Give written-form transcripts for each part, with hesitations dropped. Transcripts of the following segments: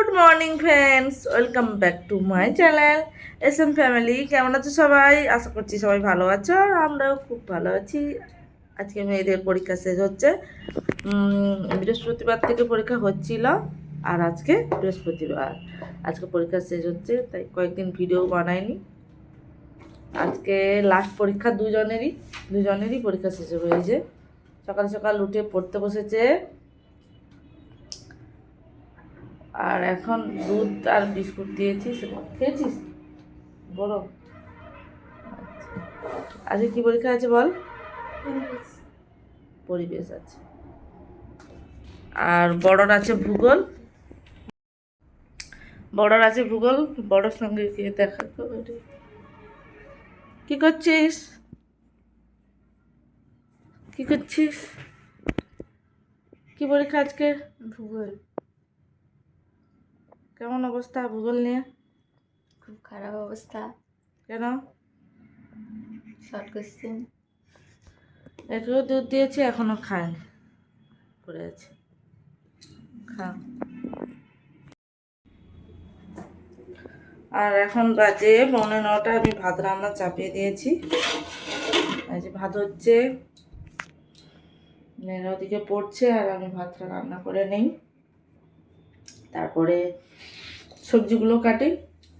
Good morning friends, welcome back to my channel S M family. কেমন আছো সবাই? আশা করছি সবাই ভালো আছো, আর আমরাও খুব ভালো আছি। আজকে মেয়েদের পরীক্ষা শেষ হচ্ছে। বৃহস্পতিবার থেকে পরীক্ষা হচ্ছিল, আর আজকে বৃহস্পতিবার, আজকে পরীক্ষা শেষ হচ্ছে, তাই কয়েকদিন ভিডিও বানাইনি। আজকে লাস্ট পরীক্ষা দুজনেরই পরীক্ষা শেষ হয়েছে। সকাল সকাল উঠে পড়তে বসেছে, আর এখন দুধ আর বিস্কুট দিয়েছি। সেটা খেয়েছিস? বড় আজকে কি পরীক্ষা আছে বল? পরিবেশ আছে, আর বড়র আছে ভূগোল। বড়র সঙ্গে গিয়ে দেখা করে। কি করছিস? কি পরীক্ষা আজকে? ভূগোল। কেমন অবস্থা ভূগোল নিয়ে? খুব খারাপ অবস্থা। কেন? Short question. একটু দুধ দিয়েছি, এখনো খায়নি, পড়ে আছে। খা। আর এখন বাজে 9:45। আমি ভাত রান্না চাপিয়ে দিয়েছি। এই যে ভাত হচ্ছে, মেয়েরা ওদিকে পড়ছে, আর আমি ভাতটা রান্না করে নেই। তারপরে সবজিগুলো কাটি,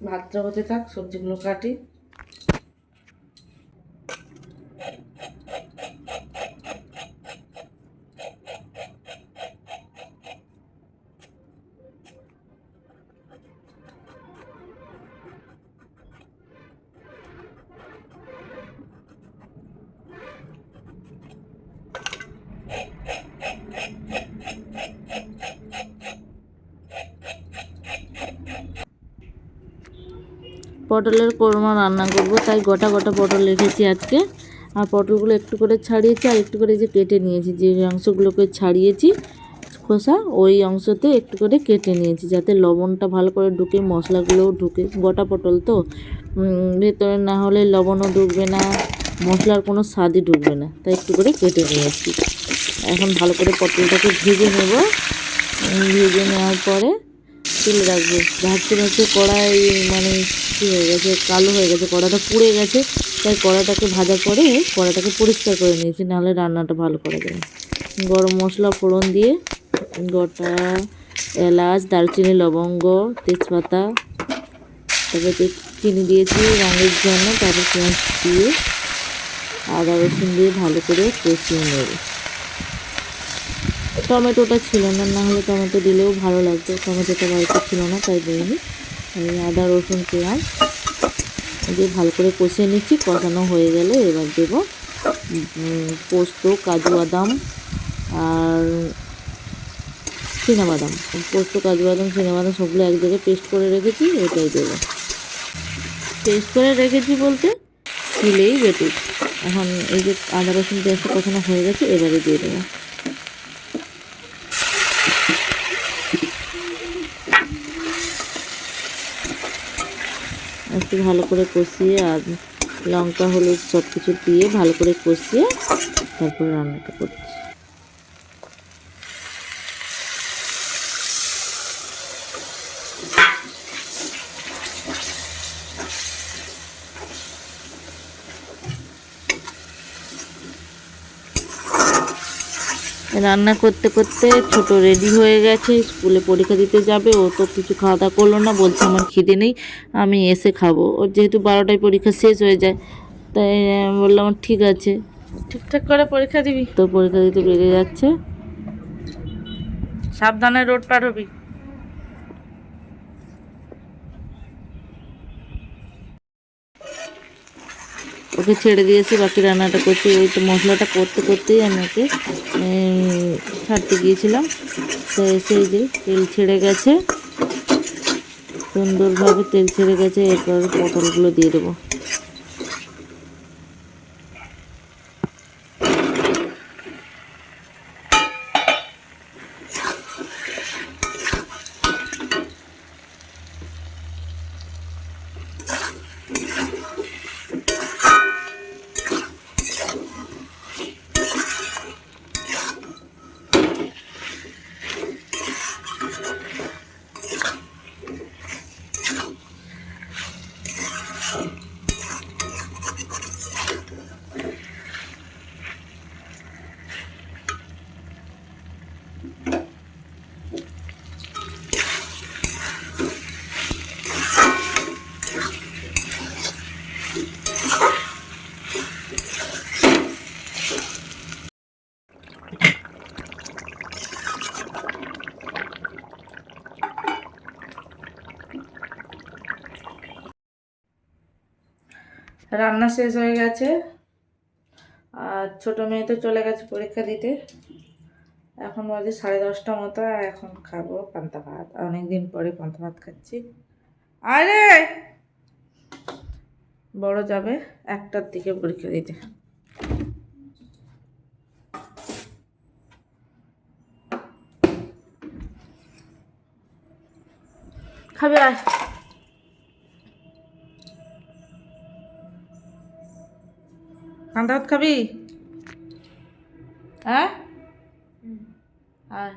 ভাতটা হতে থাক, সবজিগুলো কাটি। পটলের কোরমা রান্না করব, তাই গোটা গোটা পটল রেখেছি আজকে। আর পটলগুলো একটু করে ছাড়িয়েছি, আর একটু করে যে কেটে নিয়েছি, যে অংশগুলোকে ছাড়িয়েছি খোসা, ওই অংশতে একটু করে কেটে নিয়েছি, যাতে লবণটা ভালো করে ঢুকে, মশলাগুলোও ঢুকে। গোটা পটল তো ভেতরে না হলে লবণও ঢুকবে না, মশলার কোনো স্বাদই ঢুকবে না, তাই একটু করে কেটে নিয়েছি। এখন ভালো করে পটলটাকে ভেজে নেব। ভেজে নেওয়ার পরে তুলে রাখবো। ভাজতে কড়াই মানে কী হয়ে গেছে, কালো হয়ে গেছে, কড়াটা পুড়ে গেছে, তাই কড়াটাকে ভাজার পরে কড়াটাকে পরিষ্কার করে নিয়েছি, নাহলে রান্নাটা ভালো করা যায়। গরম মশলা ফোড়ন দিয়ে গোটা এলাচ, দারচিনি, লবঙ্গ, তেজপাতা, তারপরে চিনি দিয়েছি রঙের জন্য, তারপর পেঁয়াজ দিয়ে আদা রসুন দিয়ে ভালো করে কষিয়ে নেব। টমেটোটা ছিল না, না হলে টমেটো দিলেও ভালো লাগতো, টমেটোটা বাড়িতে ছিল না তাই দিইনি। আদা রসুন পেঁয়াজ দিয়ে ভালো করে কষিয়ে নিচ্ছি। কষানো হয়ে গেলে এবার দেবো পোস্ত, কাজু বাদাম আর চিনাবাদাম। পোস্ত, কাজু বাদাম, চিনাবাদাম সবগুলো এক জায়গায় পেস্ট করে রেখেছি, এটাই দেবো। পেস্ট করে রেখেছি বলতে শিলেই বেটেছি। এখন এই যে আদা রসুন পেঁয়াজটা কষানো হয়ে গেছে, এবারে দিয়ে দেবো। একটু ভালো করে কষিয়ে, আর লঙ্কা হলুদ সব কিছু দিয়ে ভালো করে কষিয়ে তারপরে রান্নাটা করছি। রান্না করতে করতে ছোট রেডি হয়ে গেছে, স্কুলে পরীক্ষা দিতে যাবে। ও তো কিছু খাওয়া দাওয়া করলো না, বলছে আমার খিদে নেই, আমি এসে খাবো। ওর যেহেতু 12টায় পরীক্ষা শেষ হয়ে যায়, তাই বললাম ঠিক আছে, ঠিকঠাক করে পরীক্ষা দিবি। তো পরীক্ষা দিতে বেরিয়ে যাচ্ছে। সাবধানে রোড পার হবি। ওকে ছেড়ে দিয়েছি, বাকি রান্নাটা করছি। ওই তো মশলাটা করতে করতেই আমি ওকে ছাড়তে গিয়েছিলাম। তো সেই যে তেল ছেড়ে গেছে, সুন্দরভাবে তেল ছেড়ে গেছে। এরপর পটলগুলো দিয়ে দেবো। রান্না শেষ হয়ে গেছে, আর ছোটো মেয়ে তো চলে গেছে পরীক্ষা দিতে। এখন বাজে 10:30 মতো, আর এখন খাবো পান্তা ভাত। অনেকদিন পরে পান্তা ভাত খাচ্ছি। আরে বড় যাবে 1টার দিকে পরীক্ষা দিতে। খাবে আয়। পান্তা ভাত খাবি? হ্যাঁ আয়।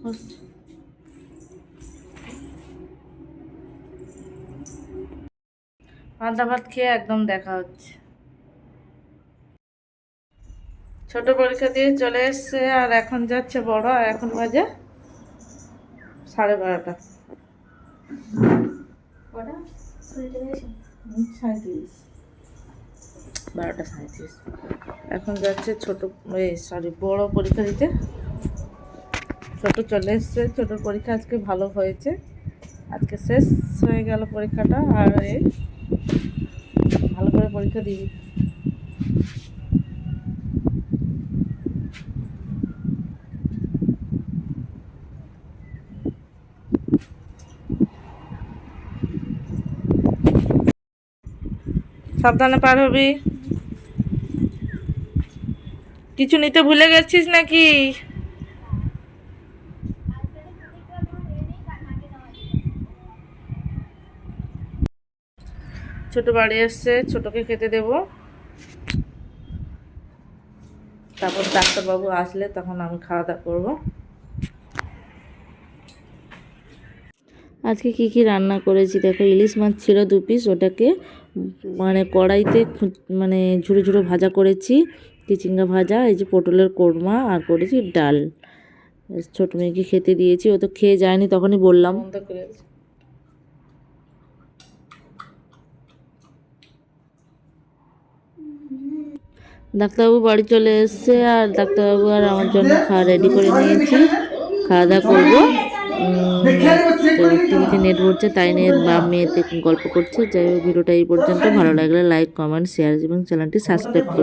বস। পান্তা ভাত খেয়ে একদম দেখা হচ্ছে। ছোট পরীক্ষা দিয়ে চলে এসছে, আর এখন যাচ্ছে বড়। আর এখন বাজে 12:30। কটা? 37, 12:37। এখন যাচ্ছে ছোট, বড় পরীক্ষা দিতে। ছোট চলে এসছে, ছোটোর পরীক্ষা আজকে ভালো হয়েছে। আজকে শেষ হয়ে গেল পরীক্ষাটা, আর এই ভালো করে পরীক্ষা দিবি। সাবধানে পার হবি। কিছু নিতে ভুলে গেছিস নাকি? ছোট বাড়ি এসছে, ছোটকে খেতে দেব। তারপর ডাক্তারবাবু আসলে তখন আমি খাওয়া দাওয়া করবো। আজকে কি কি রান্না করেছি দেখো। ইলিশ মাছ ছিল 2 পিস, ওটাকে মানে কড়াইতে মানে ঝুড়ো ঝুড়ো ভাজা করেছি, চিচিঙ্গা ভাজা। এই যে পটলের কোরমা, আর করেছি ডাল। ছোট মেয়েকে খেতে দিয়েছি, ও তো খেয়ে যায়নি, তখনই বললাম। ডাক্তারবাবু বাড়ি চলে এসছে, আর ডাক্তারবাবু আর আমার জন্য খাওয়া রেডি করে নিয়েছি। খাওয়া দাওয়া করবো। তো টিভিতে নেট ভরছে, তাই নিয়ে বাপ মেয়েতে গল্প করছে। যাই হোক, ভিডিওটা এই পর্যন্ত। ভালো লাগলে লাইক, কমেন্ট, শেয়ার এবং চ্যানেলটি সাবস্ক্রাইব করুন।